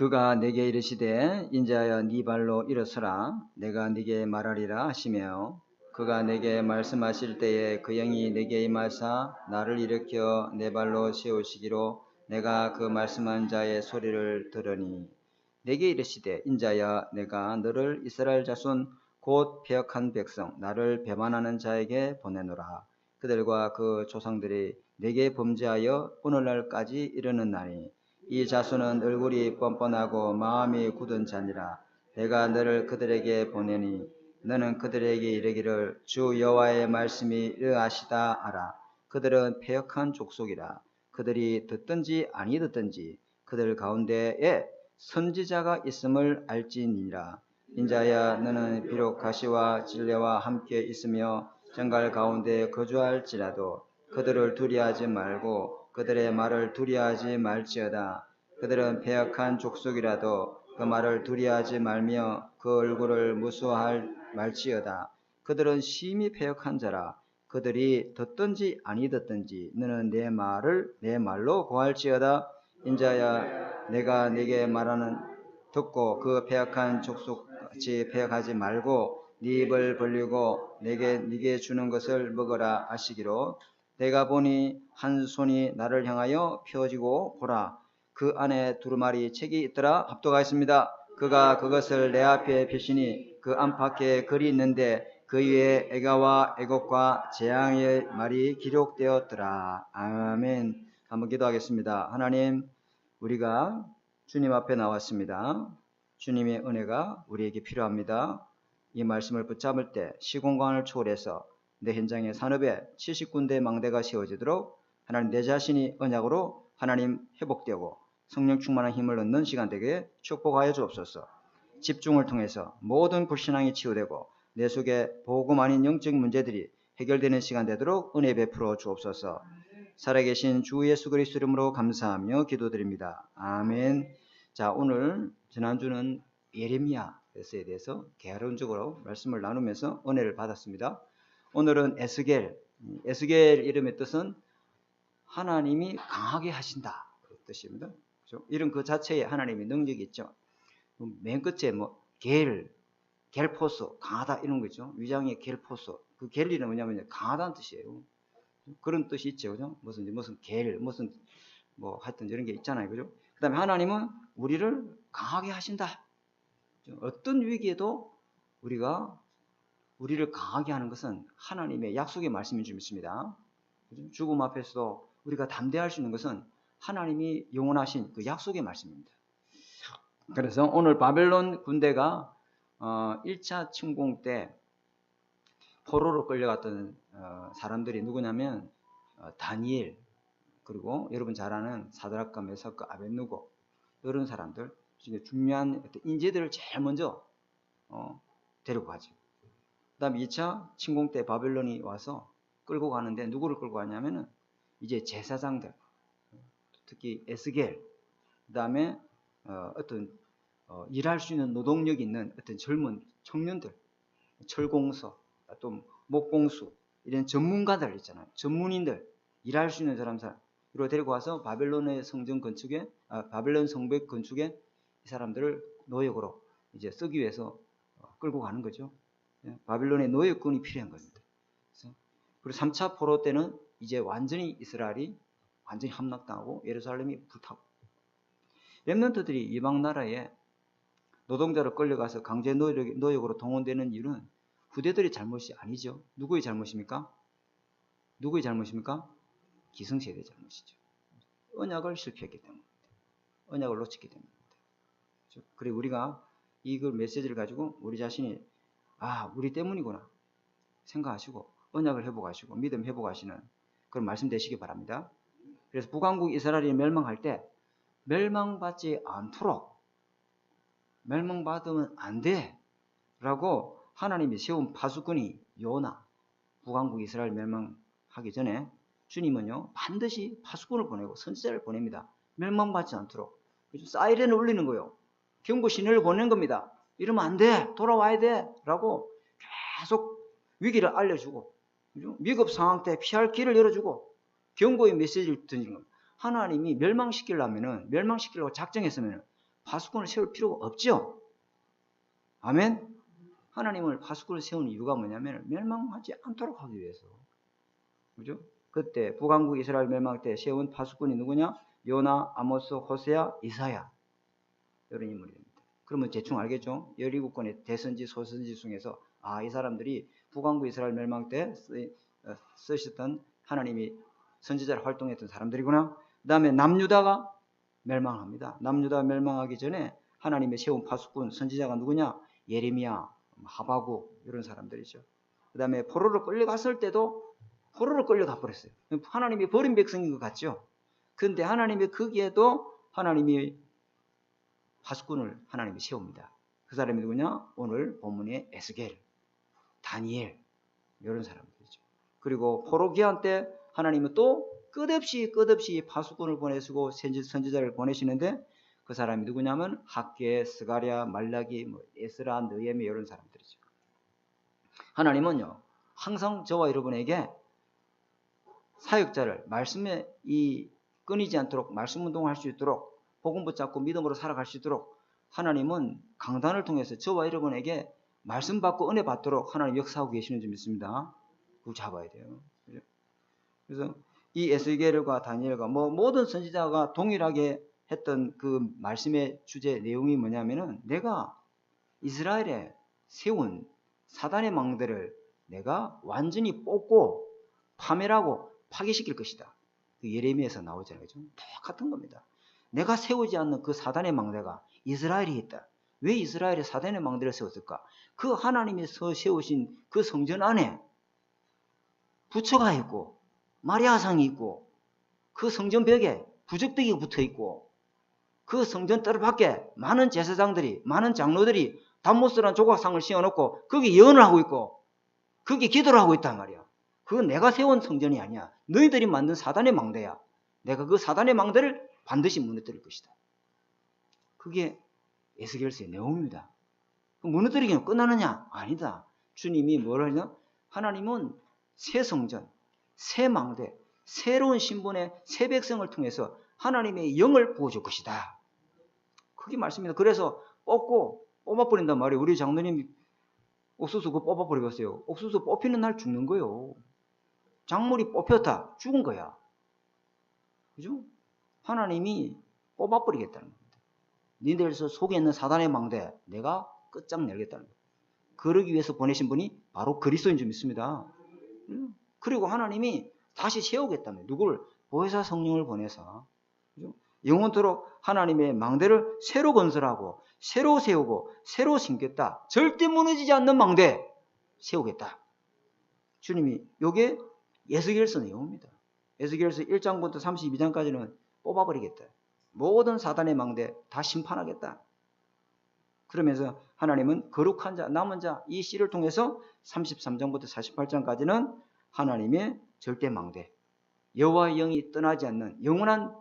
그가 내게 이르시되 인자야 네 발로 일어서라 내가 네게 말하리라 하시며 그가 내게 말씀하실 때에 그 영이 내게 임하사 나를 일으켜 내 발로 세우시기로 내가 그 말씀한 자의 소리를 들으니 내게 이르시되 인자야 내가 너를 이스라엘 자손 곧 패역한 백성 나를 배반하는 자에게 보내노라. 그들과 그 조상들이 내게 범죄하여 오늘날까지 이르는나니 이 자손은 얼굴이 뻔뻔하고 마음이 굳은 자니라. 내가 너를 그들에게 보내니 너는 그들에게 이르기를 주 여호와의 말씀이 이러하시다 하라. 그들은 패역한 족속이라. 그들이 듣든지 아니 듣든지 그들 가운데에 선지자가 있음을 알지니라. 인자야 너는 비록 가시와 진례와 함께 있으며 정갈 가운데 거주할지라도 그들을 두려워하지 말고 그들의 말을 두려워하지 말지어다. 그들은 패역한 족속이라도 그 말을 두려워하지 말며 그 얼굴을 무수할 말지어다. 그들은 심히 패역한 자라. 그들이 듣든지 아니 듣든지 너는 내 말을 내 말로 고할지어다. 인자야 내가 네게 말하는 듣고 그 패역한 족속같이 패역하지 말고 네 입을 벌리고 네게 주는 것을 먹으라 하시기로 내가 보니 한 손이 나를 향하여 펴지고 보라 그 안에 두루마리 책이 있더라. 합독하였습니다. 그가 그것을 내 앞에 펴시니 그 안팎에 글이 있는데 그 위에 애가와 애곡과 재앙의 말이 기록되었더라. 아멘. 한번 기도하겠습니다. 하나님 우리가 주님 앞에 나왔습니다. 주님의 은혜가 우리에게 필요합니다. 이 말씀을 붙잡을 때 시공간을 초월해서 내 현장의 산업에 70군데 망대가 세워지도록 하나님 내 자신이 언약으로 하나님 회복되고 성령 충만한 힘을 얻는 시간 되게 축복하여 주옵소서. 집중을 통해서 모든 불신앙이 치유되고 내 속에 복음 아닌 영적 문제들이 해결되는 시간 되도록 은혜 베풀어 주옵소서. 살아계신 주 예수 그리스도 이름으로 감사하며 기도드립니다. 아멘. 자, 오늘 지난주는 예레미야서에 대해서 개론적으로 말씀을 나누면서 은혜를 받았습니다. 오늘은 에스겔 이름의 뜻은 하나님이 강하게 하신다 그 뜻입니다. 그렇죠? 이름 그 자체에 하나님의 능력이 있죠. 맨 끝에 겔포스 강하다 이런 거 있죠. 위장의 겔포스 그 겔리는 뭐냐면 강하다는 뜻이에요. 그런 뜻이 있죠. 그죠? 무슨 뭐 하여튼 이런 게 있잖아요. 그죠? 그 다음에 하나님은 우리를 강하게 하신다. 어떤 위기에도 우리를 강하게 하는 것은 하나님의 약속의 말씀인 줄 믿습니다. 그죠? 죽음 앞에서도 우리가 담대할 수 있는 것은 하나님이 영원하신 그 약속의 말씀입니다. 그래서 오늘 바벨론 군대가 1차 침공 때 포로로 끌려갔던 사람들이 누구냐면 다니엘 그리고 여러분 잘 아는 사드락과 메삭과 아벳느고 이런 사람들 중요한 인재들을 제일 먼저 데리고 가죠. 그 다음에 2차 침공 때 바벨론이 와서 끌고 가는데 누구를 끌고 가냐면은 이제 제사장들 특히 에스겔 그 다음에 일할 수 있는 노동력 있는 어떤 젊은 청년들 철공서 또 목공수 이런 전문가들 있잖아요. 전문인들 일할 수 있는 사람으로 데리고 와서 바벨론의 성전 건축에 바벨론 성벽 건축에 이 사람들을 노역으로 이제 쓰기 위해서 끌고 가는 거죠. 바벨론의 노역군이 필요한 겁니다. 그리고 3차 포로 때는 이제 완전히 이스라엘이 완전히 함락당하고 예루살렘이 불타고 렘넌트들이 이방 나라에 노동자로 끌려가서 강제 노역으로 동원되는 이유는 후대들의 잘못이 아니죠. 누구의 잘못입니까? 기성세대의 잘못이죠. 언약을 실패했기 때문입니다. 언약을 놓쳤기 때문입니다. 그리고 우리가 이걸 메시지를 가지고 우리 자신이 우리 때문이구나 생각하시고 언약을 회복하시고 믿음 회복하시는 그런 말씀 되시기 바랍니다. 그래서 북왕국 이스라엘이 멸망할 때 멸망받지 않도록 멸망받으면 안 돼 라고 하나님이 세운 파수꾼이 요나 북왕국 이스라엘 멸망하기 전에 주님은요 반드시 파수꾼을 보내고 선지자를 보냅니다. 멸망받지 않도록. 사이렌을 울리는 거예요. 경고 신호를 보낸 겁니다. 이러면 안 돼. 돌아와야 돼. 라고 계속 위기를 알려주고 위급 상황 때 피할 길을 열어주고 경고의 메시지를 던지는 겁니다. 하나님이 멸망시키려고 작정했으면 파수꾼을 세울 필요가 없죠. 아멘. 하나님을 파수꾼을 세우는 이유가 뭐냐면 멸망하지 않도록 하기 위해서. 그죠? 그때 북왕국 이스라엘 멸망 때 세운 파수꾼이 누구냐? 요나, 아모스, 호세아, 이사야. 이런 인물입니다. 그러면 대충 알겠죠? 17권의 대선지, 소선지 중에서 이 사람들이 북왕국 이스라엘 멸망 때 쓰셨던 하나님이 선지자를 활동했던 사람들이구나. 그 다음에 남유다가 멸망합니다. 남유다가 멸망하기 전에 하나님의 세운 파수꾼 선지자가 누구냐? 예레미야, 하바국 이런 사람들이죠. 그 다음에 포로로 끌려갔을 때도 포로로 끌려가 버렸어요. 하나님이 버린 백성인 것 같죠. 그런데 하나님의 거기에도 하나님이 파수꾼을 하나님이 세웁니다. 그 사람이 누구냐? 오늘 본문의 에스겔, 다니엘 이런 사람들이죠. 그리고 포로 기한 때 하나님은 또 끝없이 파수꾼을 보내시고 선지자를 보내시는데 그 사람이 누구냐면 학개, 스가랴, 말라기, 에스라, 느헤미 이런 사람들이죠. 하나님은요 항상 저와 여러분에게 사역자를 말씀에 끊이지 않도록 말씀 운동할 수 있도록 복음 붙잡고 믿음으로 살아갈 수 있도록 하나님은 강단을 통해서 저와 여러분에게 말씀 받고 은혜 받도록 하나님 역사하고 계시는 줄 믿습니다. 그거 잡아야 돼요. 그래서 이 에스겔과 다니엘과 모든 선지자가 동일하게 했던 그 말씀의 주제 내용이 뭐냐면은 내가 이스라엘에 세운 사단의 망대를 내가 완전히 뽑고 파멸하고 파괴시킬 것이다. 그 예레미야에서 나오잖아요. 똑같은 겁니다. 내가 세우지 않는 그 사단의 망대가 이스라엘이 있다. 왜 이스라엘에 사단의 망대를 세웠을까? 그 하나님이 세우신 그 성전 안에 부처가 있고 마리아상이 있고 그 성전 벽에 부적대기가 붙어 있고 그 성전 뜰 밖에 많은 제사장들이 많은 장로들이 단못스러운 조각상을 씌워놓고 거기 예언을 하고 있고 거기 기도를 하고 있단 말이야. 그건 내가 세운 성전이 아니야. 너희들이 만든 사단의 망대야. 내가 그 사단의 망대를 반드시 무너뜨릴 것이다. 그게 에스겔서의 내용입니다. 무너뜨리기는 끝나느냐? 아니다. 주님이 뭘 하냐? 하나님은 새 성전, 새 망대, 새로운 신분의 새 백성을 통해서 하나님의 영을 부어줄 것이다. 그게 말씀입니다. 그래서 뽑아버린단 말이에요. 우리 장로님 옥수수 그거 뽑아버리겠어요. 옥수수 뽑히는 날 죽는 거예요. 작물이 뽑혔다. 죽은 거야. 그죠? 하나님이 뽑아버리겠다는 겁니다. 니들 속에 있는 사단의 망대 내가 끝장내겠다는 겁니다. 그러기 위해서 보내신 분이 바로 그리스도인 줄 믿습니다. 그리고 하나님이 다시 세우겠다며 누구를? 보혜사 성령을 보내서 그죠? 영원토록 하나님의 망대를 새로 건설하고 새로 세우고 새로 심겠다. 절대 무너지지 않는 망대 세우겠다. 주님이 요게 에스겔서 내용입니다. 에스겔서 1장부터 32장까지는 뽑아버리겠다. 모든 사단의 망대 다 심판하겠다. 그러면서 하나님은 거룩한 자, 남은 자 이 씨를 통해서 33장부터 48장까지는 하나님의 절대 망대, 여호와의 영이 떠나지 않는 영원한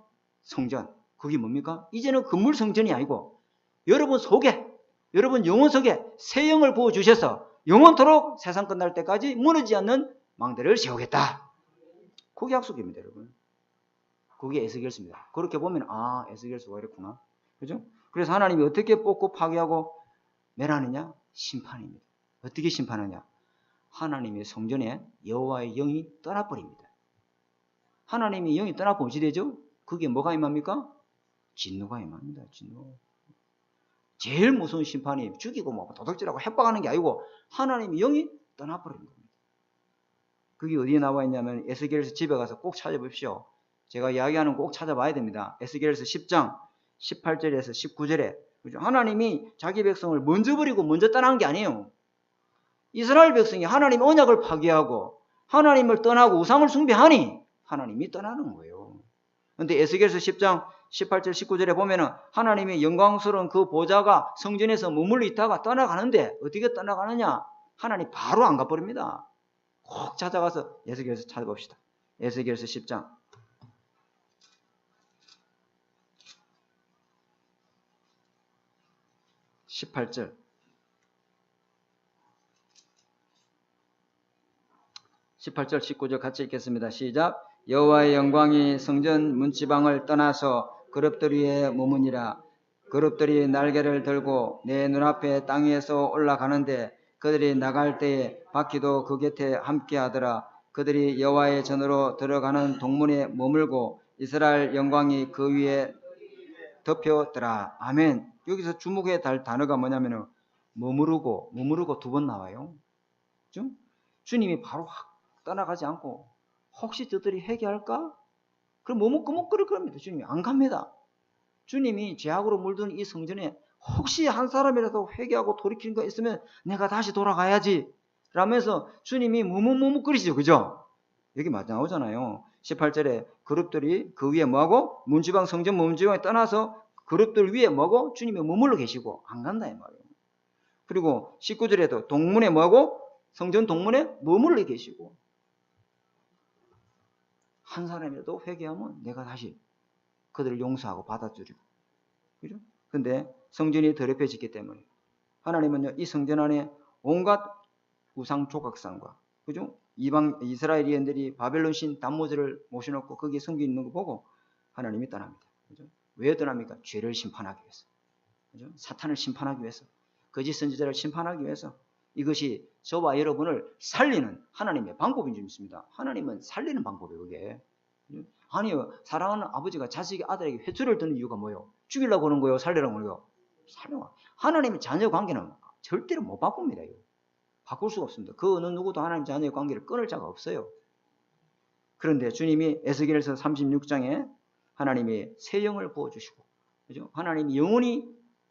성전. 그게 뭡니까? 이제는 건물 성전이 아니고 여러분 속에, 여러분 영혼 속에 새 영을 부어주셔서 영원토록 세상 끝날 때까지 무너지지 않는 망대를 세우겠다. 그게 약속입니다, 여러분. 그게 에스겔서입니다. 그렇게 보면 에스겔서가 이렇구나. 그죠? 그래서 하나님이 어떻게 뽑고 파괴하고 멸하느냐? 심판입니다. 어떻게 심판하냐? 하나님의 성전에 여호와의 영이 떠나버립니다. 하나님의 영이 떠나버리면 어찌 되죠? 그게 뭐가 임합니까? 진노가 임합니다. 진노. 제일 무서운 심판이 죽이고 도둑질하고 협박하는 게 아니고 하나님의 영이 떠나버리는 겁니다. 그게 어디에 나와 있냐면 에스겔서 집에 가서 꼭 찾아보십시오. 제가 이야기하는 거 꼭 찾아봐야 됩니다. 에스겔서 10장 18절에서 19절에 하나님이 자기 백성을 먼저 버리고 먼저 떠난 게 아니에요. 이스라엘 백성이 하나님 언약을 파괴하고 하나님을 떠나고 우상을 숭배하니 하나님이 떠나는 거예요. 그런데 에스겔서 10장 18절 19절에 보면은 하나님의 영광스러운 그 보좌가 성전에서 머물러 있다가 떠나가는데 어떻게 떠나가느냐? 하나님 바로 안 가버립니다. 꼭 찾아가서 에스겔서 찾아봅시다. 에스겔서 10장 18절 18절 19절 같이 읽겠습니다. 시작. 여호와의 영광이 성전 문지방을 떠나서 그룹들 위에 머무니라. 그룹들이 날개를 들고 내 눈앞에 땅 위에서 올라가는데 그들이 나갈 때에 바퀴도 그 곁에 함께하더라. 그들이 여호와의 전으로 들어가는 동문에 머물고 이스라엘 영광이 그 위에 덮였더라. 아멘. 여기서 주목해야 할 단어가 뭐냐면은 머무르고 두 번 나와요. 그죠? 주님이 바로 확 떠나가지 않고 혹시 저들이 회개할까? 그럼 머뭇거릴 겁니다. 주님이 안 갑니다. 주님이 죄악으로 물든 이 성전에 혹시 한 사람이라도 회개하고 돌이키는 거 있으면 내가 다시 돌아가야지 라면서 주님이 머뭇거리시죠. 그죠? 여기 맞아 나오잖아요. 18절에 그룹들이 그 위에 뭐하고 문지방 성전 문지방에 떠나서 그룹들 위에 뭐하고 주님이 머물러 계시고 안 간다 이 말이에요. 그리고 19절에도 동문에 뭐하고 성전 동문에 머물러 계시고 한 사람이라도 회개하면 내가 다시 그들을 용서하고 받아주리고. 그죠? 근데 성전이 더럽혀졌기 때문에 하나님은요, 이 성전 안에 온갖 우상 조각상과, 그죠? 이스라엘인들이 바벨론 신 담모즈를 모셔놓고 거기에 숨겨 있는 거 보고 하나님이 떠납니다. 그죠? 왜 떠납니까? 죄를 심판하기 위해서. 그죠? 사탄을 심판하기 위해서. 거짓 선지자를 심판하기 위해서. 이것이 저와 여러분을 살리는 하나님의 방법인 줄 믿습니다. 하나님은 살리는 방법이에요, 그게. 아니요, 사랑하는 아버지가 자식의 아들에게 회초리를 드는 이유가 뭐예요? 죽이려고 하는 거예요? 살리려고 하는 거예요? 살려. 하나님의 자녀 관계는 절대로 못 바꿉니다. 이거. 바꿀 수가 없습니다. 그 어느 누구도 하나님 자녀의 관계를 끊을 자가 없어요. 그런데 주님이 에스겔서 36장에 하나님이 새 영을 부어주시고, 그죠? 하나님이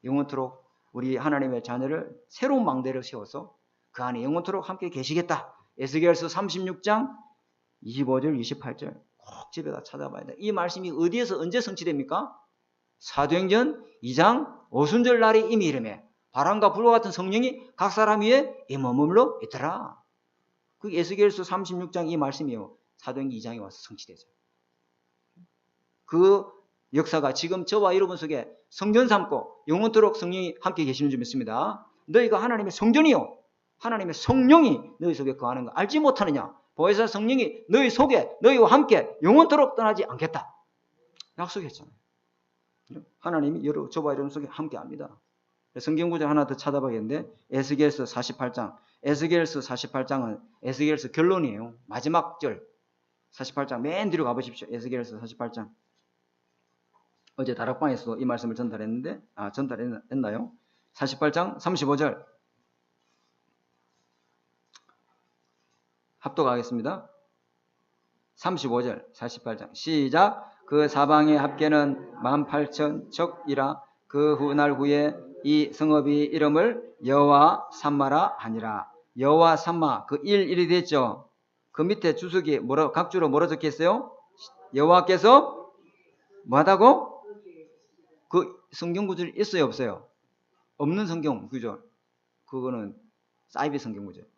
영원토록 우리 하나님의 자녀를 새로운 망대를 세워서 그 안에 영원토록 함께 계시겠다. 에스겔서 36장 25절 28절 꼭 집에다 찾아봐야 돼. 이 말씀이 어디에서 언제 성취됩니까? 사도행전 2장 오순절 날이 이미 이름에 바람과 불과 같은 성령이 각 사람 위에 머물러 있더라. 그 에스겔서 36장 이 말씀이요. 사도행전 2장에 와서 성취되죠. 그 역사가 지금 저와 여러분 속에 성전 삼고 영원토록 성령이 함께 계시는 줄 믿습니다. 너희가 하나님의 성전이요. 하나님의 성령이 너희 속에 거하는 거 알지 못하느냐? 보혜사 성령이 너희 속에 너희와 함께 영원토록 떠나지 않겠다. 약속했잖아요. 하나님이 저와 여러분 속에 함께합니다. 성경 구절 하나 더 찾아봐야겠는데 에스겔서 48장. 에스겔서 48장은 에스겔서 결론이에요. 마지막 절. 48장 맨 뒤로 가보십시오. 에스겔서 48장. 어제 다락방에서도 이 말씀을 전달했나요? 48장 35절. 합독하겠습니다. 35절 48장 시작. 그 사방의 합계는 18,000척이라. 그 날 후에 이 성읍이 이름을 여호와 삼마라 하니라. 여호와 삼마 그 1이 됐죠. 그 밑에 주석이 각주로 뭐라 적혀있어요? 여호와께서 뭐하다고? 그 성경 구절이 있어요 없어요? 없는 성경 구절. 그거는 사이비 성경 구절.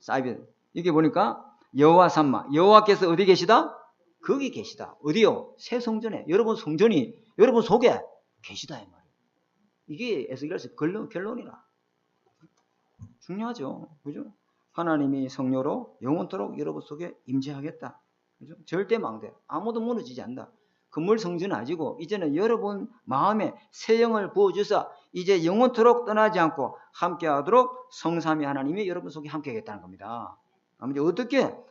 사이비. 이게 보니까 여호와 삼마. 여호와께서 어디 계시다? 거기 계시다. 어디요? 새 성전에. 여러분 성전이 여러분 속에 계시다 이 말이에요. 이게 에스겔서 결론이라. 중요하죠. 그죠? 하나님이 성령으로 영원토록 여러분 속에 임재하겠다. 그죠? 절대 망대. 아무도 무너지지 않는다. 건물 성전은 아니고 이제는 여러분 마음에 새 영을 부어주사 이제 영원토록 떠나지 않고 함께하도록 성삼위 하나님이 여러분 속에 함께하겠다는 겁니다.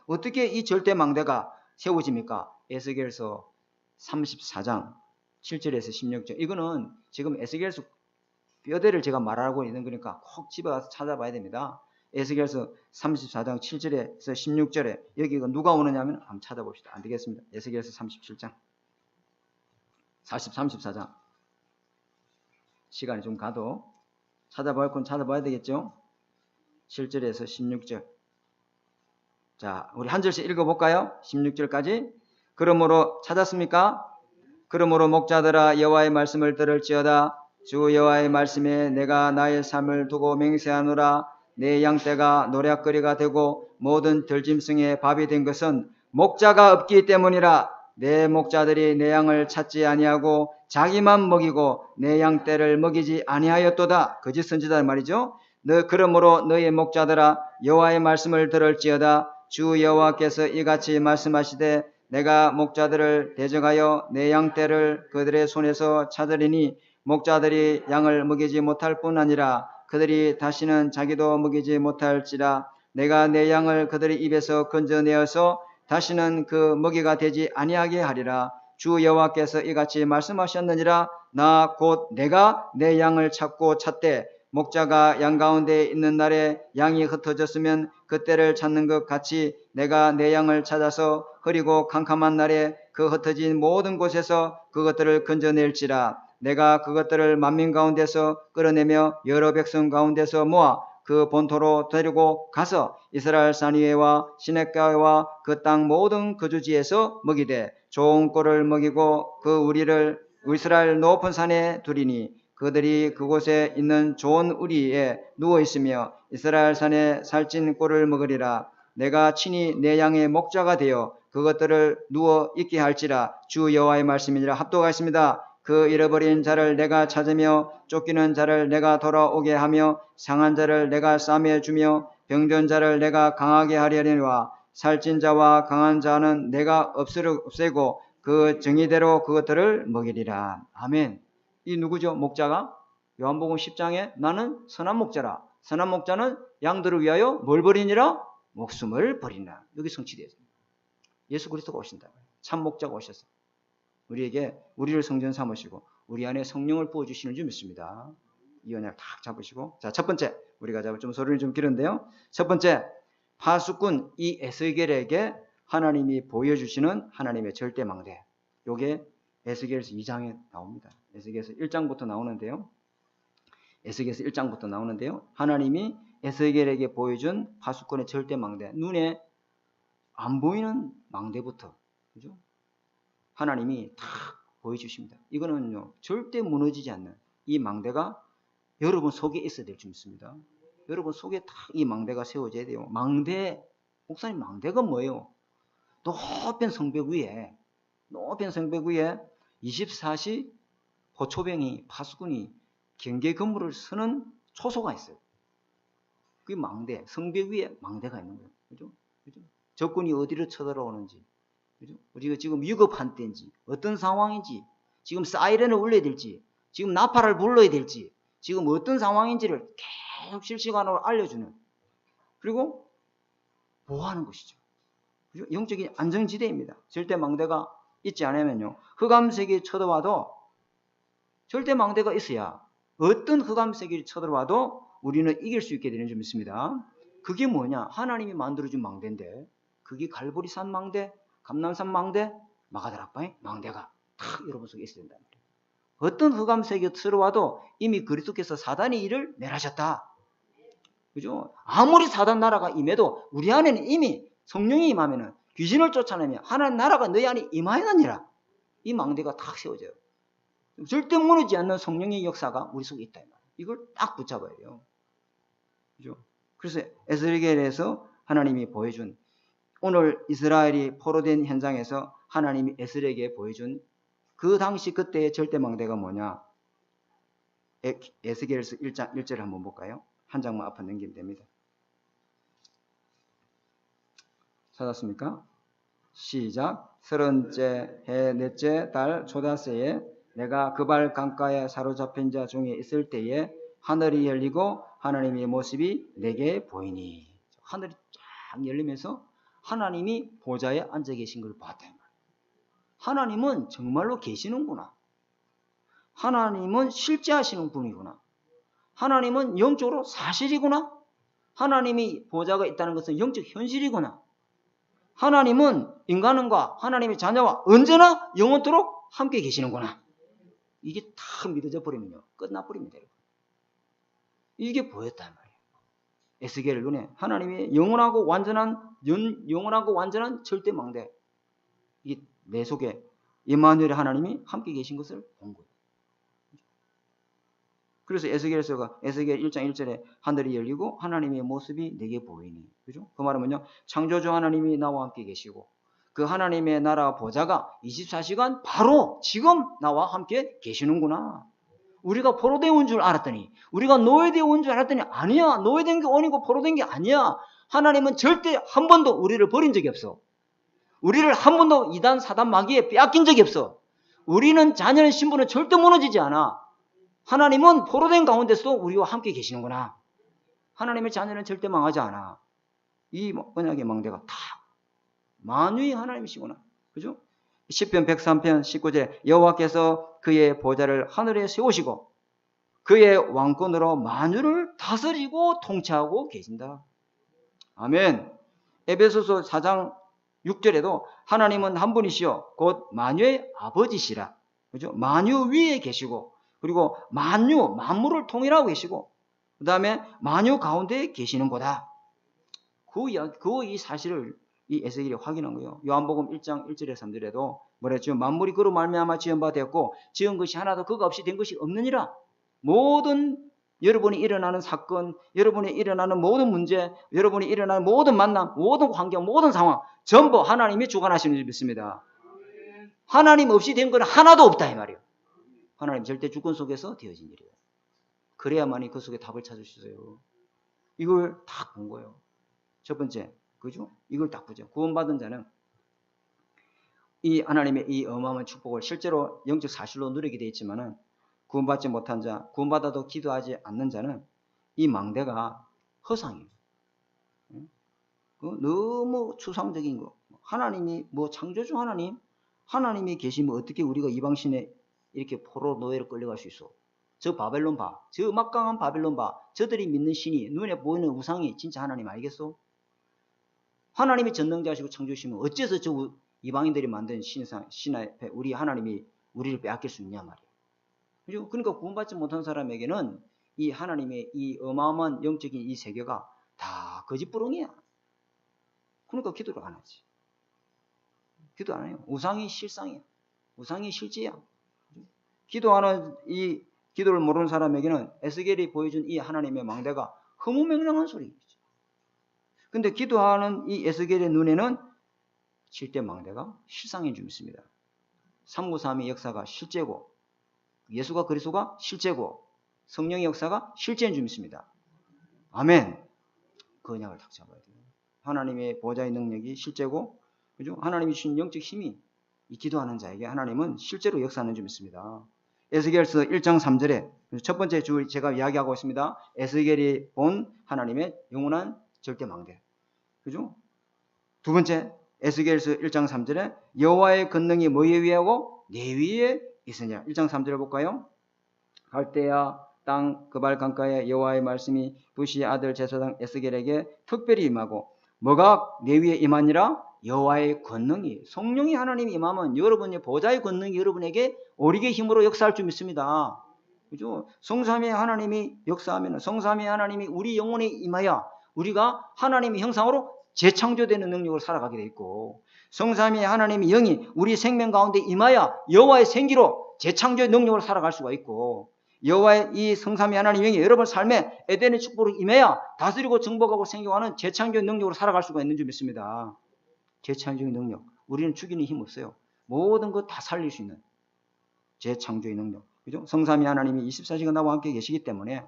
어떻게 이 절대 망대가 세워집니까? 에스겔서 34장 7절에서 16절. 이거는 지금 에스겔서 뼈대를 제가 말하고 있는 거니까 꼭 집에 가서 찾아봐야 됩니다. 에스겔서 34장 7절에서 16절에 여기가 누가 오느냐면 한번 찾아봅시다. 안 되겠습니다. 에스겔서 37장 34장 시간이 좀 가도 찾아볼 건 찾아봐야 되겠죠. 7절에서 16절. 자, 우리 한 절씩 읽어볼까요? 16절까지. 그러므로 찾았습니까? 그러므로 목자들아 여호와의 말씀을 들을지어다. 주 여호와의 말씀에 내가 나의 삶을 두고 맹세하노라. 내 양떼가 노략거리가 되고 모든 들짐승의 밥이 된 것은 목자가 없기 때문이라. 내 목자들이 내 양을 찾지 아니하고 자기만 먹이고 내 양떼를 먹이지 아니하였도다. 거짓 선지자 말이죠. 그러므로 너희 목자들아 여호와의 말씀을 들을지어다. 주 여호와께서 이같이 말씀하시되 내가 목자들을 대적하여 내 양떼를 그들의 손에서 찾으리니 목자들이 양을 먹이지 못할 뿐 아니라 그들이 다시는 자기도 먹이지 못할지라. 내가 내 양을 그들의 입에서 건져내어서 다시는 그 먹이가 되지 아니하게 하리라. 주 여호와께서 이같이 말씀하셨느니라. 나 곧 내가 내 양을 찾고 찾되 목자가 양 가운데 있는 날에 양이 흩어졌으면 그때를 찾는 것 같이 내가 내 양을 찾아서 흐리고 캄캄한 날에 그 흩어진 모든 곳에서 그것들을 건져낼지라. 내가 그것들을 만민 가운데서 끌어내며 여러 백성 가운데서 모아 그 본토로 데리고 가서 이스라엘 산 위에와 시냇가와 그 땅 모든 거주지에서 먹이되 좋은 꼴을 먹이고 그 우리를 이스라엘 높은 산에 두리니 그들이 그곳에 있는 좋은 우리에 누워 있으며 이스라엘 산에 살찐 꼴을 먹으리라. 내가 친히 내 양의 목자가 되어 그것들을 누워 있게 할지라. 주 여호와의 말씀이니라. 합독하겠습니다. 그 잃어버린 자를 내가 찾으며 쫓기는 자를 내가 돌아오게 하며 상한 자를 내가 싸매 주며 병든 자를 내가 강하게 하려니와 살찐 자와 강한 자는 내가 없애고 그 정의대로 그것들을 먹이리라. 아멘. 이 누구죠? 목자가? 요한복음 10장에 나는 선한 목자라. 선한 목자는 양들을 위하여 뭘 버리니라? 목숨을 버리니라. 여기 성취되었습니다. 예수 그리스도가 오신다. 참 목자가 오셔서 우리에게 우리를 성전 삼으시고 우리 안에 성령을 부어주시는 줄 믿습니다. 이 언약 탁 잡으시고. 자, 첫 번째 우리가 잡을 좀 소리는 좀 길은데요. 첫 번째 파수꾼 이 에스겔에게 하나님이 보여주시는 하나님의 절대 망대. 요게 에스겔에서 2장에 나옵니다. 에스겔에서 1장부터 나오는데요. 에스겔에서 1장부터 나오는데요. 하나님이 에스겔에게 보여준 파수꾼의 절대 망대. 눈에 안 보이는 망대부터, 그죠? 하나님이 다 보여주십니다. 이거는요, 절대 무너지지 않는 이 망대가 여러분 속에 있어야 될 줄 믿습니다. 여러분 속에 딱 이 망대가 세워져야 돼요. 망대, 목사님 망대가 뭐예요? 높은 성벽 위에 24시 호초병이, 파수꾼이 경계 건물을 서는 초소가 있어요. 그 망대, 성벽 위에 망대가 있는 거예요. 그죠? 적군이 어디로 쳐들어오는지, 그죠? 우리가 지금 위급한 때인지, 어떤 상황인지, 지금 사이렌을 울려야 될지, 지금 나팔을 불러야 될지, 지금 어떤 상황인지를 계속 실시간으로 알려주는, 그리고 보호하는 것이죠. 그죠? 영적인 안정지대입니다. 절대 망대가 있지 않으면요, 흑암색이 쳐들어와도, 절대 망대가 있어야 어떤 흑암색이 쳐들어와도 우리는 이길 수 있게 되는 줄 믿습니다. 그게 뭐냐? 하나님이 만들어준 망대인데, 그게 갈보리산 망대, 감남산 망대, 마가다락방의 망대가 탁 여러분 속에 있어야 된다. 어떤 흑암색이 들어와도 이미 그리스도께서 사단의 일을 멸하셨다. 그죠? 아무리 사단 나라가 임해도 우리 안에는 이미 성령이 임하면은 귀신을 쫓아내며 하나님 나라가 너희 안에 임하였느니라. 이 망대가 탁 세워져요. 절대 무너지지 않는 성령의 역사가 우리 속에 있다. 이걸 딱 붙잡아야 돼요. 그죠? 그래서 에스겔에서 하나님이 보여준, 오늘 이스라엘이 포로된 현장에서 하나님이 에스겔에게 보여준 그 당시 그때의 절대망대가 뭐냐? 에스겔에서 1장 1절을 한번 볼까요? 한 장만 앞에 넘기면 됩니다. 찾았습니까? 시작. 30째 해 넷째 달 초다새에 내가 그발 강가에 사로잡힌 자 중에 있을 때에 하늘이 열리고 하나님의 모습이 내게 보이니. 하늘이 쫙 열리면서 하나님이 보좌에 앉아 계신 걸 봤다. 하나님은 정말로 계시는구나. 하나님은 실제 하시는 분이구나. 하나님은 영적으로 사실이구나. 하나님이 보좌가 있다는 것은 영적 현실이구나. 하나님은 인간과 하나님의 자녀와 언제나 영원토록 함께 계시는구나. 이게 다 믿어져 버리면요, 끝나버립니다. 이게 보였단 말이에요. 에스겔 눈에 하나님의 영원하고 완전한 절대 망대, 이게 내 속에 임마누엘의 하나님이 함께 계신 것을 본 거예요. 그래서 에스겔서가 에스겔 1장 1절에 하늘이 열리고 하나님의 모습이 내게 보이니. 그죠? 그 말은 뭐냐? 창조주 하나님이 나와 함께 계시고 그 하나님의 나라 보좌가 24시간 바로 지금 나와 함께 계시는구나. 우리가 포로되어 온 줄 알았더니, 우리가 노예되어 온 줄 알았더니 아니야. 노예된 게 아니고 포로된 게 아니야. 하나님은 절대 한 번도 우리를 버린 적이 없어. 우리를 한 번도 이단 사단 마귀에 빼앗긴 적이 없어. 우리는 자녀의 신분은 절대 무너지지 않아. 하나님은 포로된 가운데서도 우리와 함께 계시는구나. 하나님의 자녀는 절대 망하지 않아. 이 언약의 망대가 다 만유의 하나님이시구나. 그죠? 시편 103편 19절에 여호와께서 그의 보좌를 하늘에 세우시고 그의 왕권으로 만유를 다스리고 통치하고 계신다. 아멘. 에베소서 4장 6절에도 하나님은 한 분이시요 곧 만유의 아버지시라. 그죠? 만유 위에 계시고 그리고 만유를 통일하고 계시고 그 다음에 만유 가운데 계시는 거다. 그 이 사실을 이 에스겔이 확인한 거예요. 요한복음 1장 1절에 3절에도 뭐랬죠? 만물이 그로 말미암아 지은 바 되었고 지은 것이 하나도 그가 없이 된 것이 없느니라. 모든 여러분이 일어나는 사건, 여러분이 일어나는 모든 문제, 여러분이 일어나는 모든 만남, 모든 환경, 모든 상황 전부 하나님이 주관하시는 줄 믿습니다. 하나님 없이 된 건 하나도 없다 이 말이에요. 하나님 절대 주권 속에서 되어진 일이에요. 그래야만이 그 속에 답을 찾을 수 있어요. 이걸 다 본 거예요. 첫 번째, 그죠? 이걸 딱 보죠. 구원받은 자는 이 하나님의 이 어마어마한 축복을 실제로 영적 사실로 누리게 되어 있지만은 구원받지 못한 자, 구원받아도 기도하지 않는 자는 이 망대가 허상이에요. 너무 추상적인 거. 하나님이 뭐 창조주 하나님이 계시면 어떻게 우리가 이방신에 이렇게 포로 노예로 끌려갈 수 있어? 저 바벨론 봐. 저 막강한 바벨론 봐. 저들이 믿는 신이 눈에 보이는 우상이 진짜 하나님 알겠어? 하나님이 전능자시고 창조시면 어째서 저 이방인들이 만든 신 앞에 우리 하나님이 우리를 빼앗길 수 있냐 말이에요. 그죠? 그러니까 구원받지 못한 사람에게는 이 하나님의 이 어마어마한 영적인 이 세계가 다 거짓부렁이야. 그러니까 기도를 안 하지. 기도 안 해요. 우상이 실상이야. 우상이 실제야. 기도하는 이 기도를 모르는 사람에게는 에스겔이 보여준 이 하나님의 망대가 허무맹랑한 소리죠. 근데 기도하는 이 에스겔의 눈에는 실제 망대가 실상인 줄 믿습니다. 393의 역사가 실제고 예수가 그리스도가 실제고 성령의 역사가 실제인 줄 믿습니다. 아멘. 그 언약을 딱 잡아야 돼요. 하나님의 보좌의 능력이 실제고 그죠? 하나님이 주신 영적 힘이 이 기도하는 자에게 하나님은 실제로 역사하는 줄 믿습니다. 에스겔서 1장 3절에 첫 번째 주 제가 이야기하고 있습니다. 에스겔이 본 하나님의 영원한 절대 망대. 그죠? 두 번째 에스겔서 1장 3절에 여호와의 권능이 뭐에 위하고 내 위에 있으냐. 1장 3절을 볼까요? 갈대아 땅 그발 강가에 여호와의 말씀이 부시 아들 제사장 에스겔에게 특별히 임하고 뭐가 내 위에 임하니라? 여호와의 권능이 성령이 하나님이 임하면 여러분의 보좌의 권능이 여러분에게 오리게 힘으로 역사할 줄 믿습니다. 그죠? 성삼위 하나님이 역사하면 성삼위 하나님이 우리 영혼에 임하여 우리가 하나님의 형상으로 재창조되는 능력으로 살아가게 돼 있고 성삼위 하나님의 영이 우리 생명 가운데 임하여 여호와의 생기로 재창조의 능력으로 살아갈 수가 있고 여호와의 이 성삼위 하나님의 영이 여러분 삶에 에덴의 축복으로 임하여 다스리고 정복하고 생겨가는 재창조의 능력으로 살아갈 수가 있는 줄 믿습니다. 재창조의 능력. 우리는 죽이는 힘 없어요. 모든 것 다 살릴 수 있는 재창조의 능력. 그죠? 성삼위 하나님이 24시간 나와 함께 계시기 때문에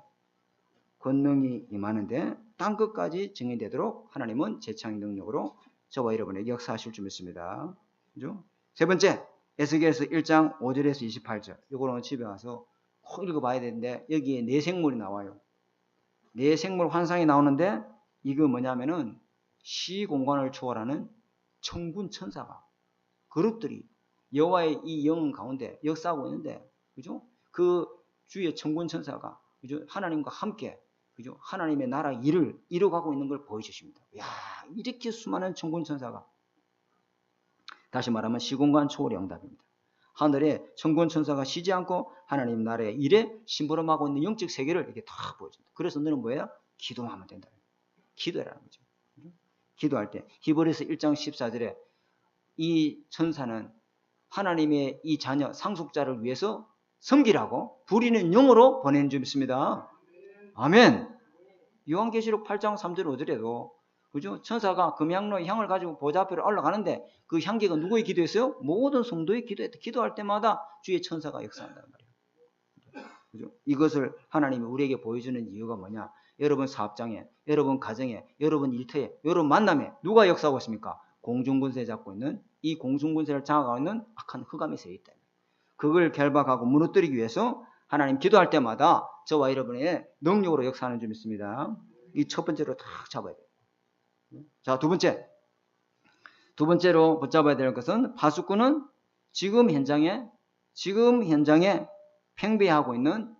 권능이 임하는데 땅끝까지 증인되도록 하나님은 재창의 능력으로 저와 여러분에게 역사하실 줄 믿습니다. 그죠? 세 번째, 에스겔서 1장 5절에서 28절. 이거는 집에 와서 꼭 읽어봐야 되는데 여기에 네 생물이 나와요. 네 생물 환상이 나오는데 이거 뭐냐면은 시공간을 초월하는 천군 천사가 그룹들이 여호와의 이 영 가운데 역사하고 있는데 그죠? 그 주의 천군 천사가 그죠? 하나님과 함께 그죠? 하나님의 나라 일을 이뤄가고 있는 걸 보여주십니다. 야, 이렇게 수많은 천군 천사가 다시 말하면 시공간 초월의 응답입니다. 하늘에 천군 천사가 쉬지 않고 하나님 나라의 일에 심부름하고 있는 영적 세계를 이렇게 다 보여줍니다. 그래서 너는 뭐예요? 기도하면 된다. 기도해라는 거죠. 기도할 때 히브리서 1장 14절에 이 천사는 하나님의 이 자녀 상속자를 위해서 섬기라고 부리는 영으로 보내는 줄 믿습니다. 아멘. 요한계시록 8장 3절 5절에도 그죠? 천사가 금향로의 향을 가지고 보좌 앞으로 올라가는데 그 향기가 누구의 기도였어요? 모든 성도의 기도했다. 기도할 때마다 주의 천사가 역사한단 말이에요. 그죠? 이것을 하나님이 우리에게 보여주는 이유가 뭐냐? 여러분 사업장에, 여러분 가정에, 여러분 일터에, 여러분 만남에 누가 역사하고 있습니까? 공중군세 잡고 있는 이 공중군세를 장악하고 있는 악한 흑암의 세에 있다. 그걸 결박하고 무너뜨리기 위해서 하나님 기도할 때마다 저와 여러분의 능력으로 역사하는 줄 믿습니다. 이 첫 번째로 딱 잡아야 돼요. 자, 두 번째로 붙잡아야 될 것은 파수꾼은 지금 현장에 팽배하고 있는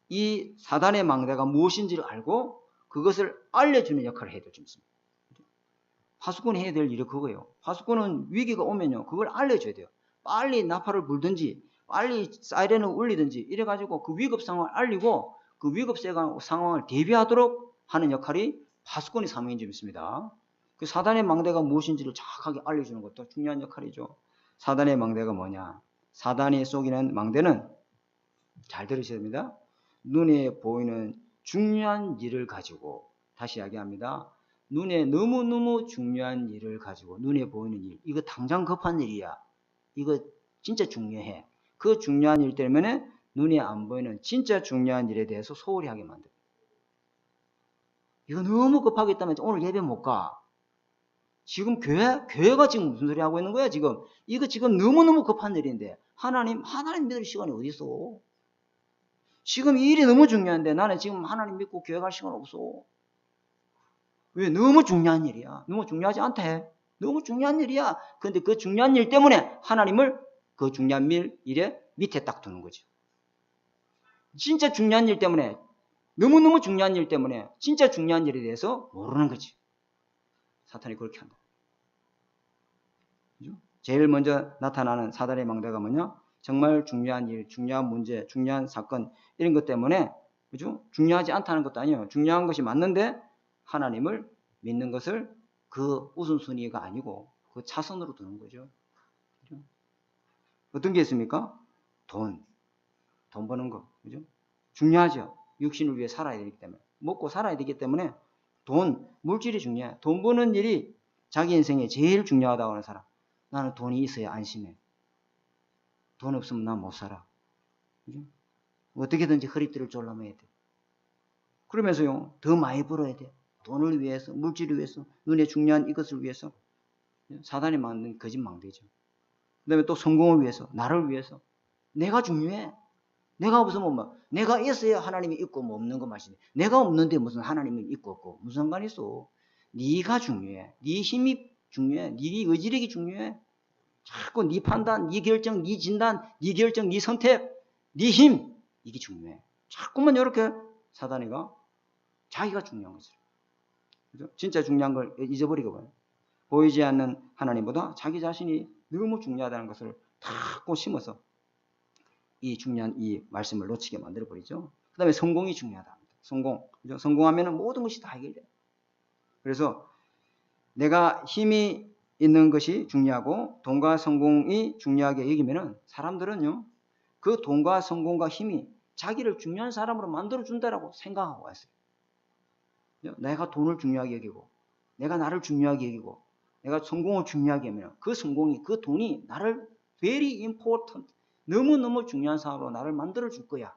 이 사단의 망대가 무엇인지를 알고 그것을 알려주는 역할을 해야 될 줄 믿습니다. 파수꾼이 해야 될 일이 그거예요. 파수꾼은 위기가 오면요, 그걸 알려줘야 돼요. 빨리 나팔을 불든지 빨리 사이렌을 울리든지 이래가지고 그 위급 상황을 알리고 그 위급 상황을 대비하도록 하는 역할이 파수꾼의 사명인 줄 믿습니다. 그 사단의 망대가 무엇인지를 정확하게 알려주는 것도 중요한 역할이죠. 사단의 망대가 뭐냐? 사단이 속이는 망대는, 잘 들으셔야 됩니다. 눈에 보이는 중요한 일을 가지고, 다시 이야기합니다. 눈에 너무너무 중요한 일을 가지고, 눈에 보이는 일, 이거 당장 급한 일이야, 이거 진짜 중요해, 그 중요한 일 때문에 눈에 안 보이는 진짜 중요한 일에 대해서 소홀히 하게 만듭니다. 이거 너무 급하게 있다면 오늘 예배 못 가. 지금 교회가 지금 무슨 소리 하고 있는 거야 지금. 이거 지금 너무너무 급한 일인데 하나님 믿을 시간이 어디 있어. 지금 이 일이 너무 중요한데 나는 지금 하나님 믿고 교회 갈 시간 없어. 왜? 너무 중요한 일이야. 너무 중요하지 않대. 너무 중요한 일이야. 그런데 그 중요한 일 때문에 하나님을 그 중요한 일에 밑에 딱 두는 거죠. 진짜 중요한 일 때문에, 너무너무 중요한 일 때문에 진짜 중요한 일에 대해서 모르는 거지. 사탄이 그렇게 한다. 그죠? 제일 먼저 나타나는 사단의 망대가 뭐냐? 정말 중요한 일, 중요한 문제, 중요한 사건 이런 것 때문에, 그죠? 중요하지 않다는 것도 아니에요. 중요한 것이 맞는데 하나님을 믿는 것을 그 우선순위가 아니고 그 차선으로 두는 거죠. 그죠? 어떤 게 있습니까? 돈 버는 거, 그죠? 중요하죠. 육신을 위해 살아야 되기 때문에, 먹고 살아야 되기 때문에 물질이 중요해. 돈 버는 일이 자기 인생에 제일 중요하다고 하는 사람. 나는 돈이 있어야 안심해. 돈 없으면 난 못 살아. 그죠? 어떻게든지 허리띠를 졸라매야 돼. 그러면서요, 더 많이 벌어야 돼. 돈을 위해서, 물질을 위해서, 눈에 중요한 이것을 위해서. 사단이 만든 거짓망대죠. 그 다음에 또 성공을 위해서, 나를 위해서. 내가 중요해. 내가 없으면 뭐, 내가 있어야 하나님이 있고 뭐 없는 거 마시네. 내가 없는데 무슨 하나님이 있고 없고 무슨 상관이 있어. 네가 중요해. 네 힘이 중요해. 네 의지력이 중요해. 자꾸 네 판단, 네 결정, 네 진단, 네 결정, 네 선택, 네 힘, 이게 중요해. 자꾸만 이렇게 사단이가 자기가 중요한 것을, 그죠? 진짜 중요한 걸 잊어버리고 봐요. 보이지 않는 하나님보다 자기 자신이 너무 중요하다는 것을 자꾸 심어서 이 중요한 이 말씀을 놓치게 만들어 버리죠. 그 다음에 성공이 중요하다. 그죠? 성공하면 모든 것이 다 해결돼요. 그래서 내가 힘이 있는 것이 중요하고 돈과 성공이 중요하게 여기면은 사람들은요, 그 돈과 성공과 힘이 자기를 중요한 사람으로 만들어준다라고 생각하고 왔어요. 내가 돈을 중요하게 여기고, 내가 나를 중요하게 여기고, 내가 성공을 중요하게 하면 그 성공이, 그 돈이 나를 very important, 너무너무 중요한 사람으로 나를 만들어줄 거야.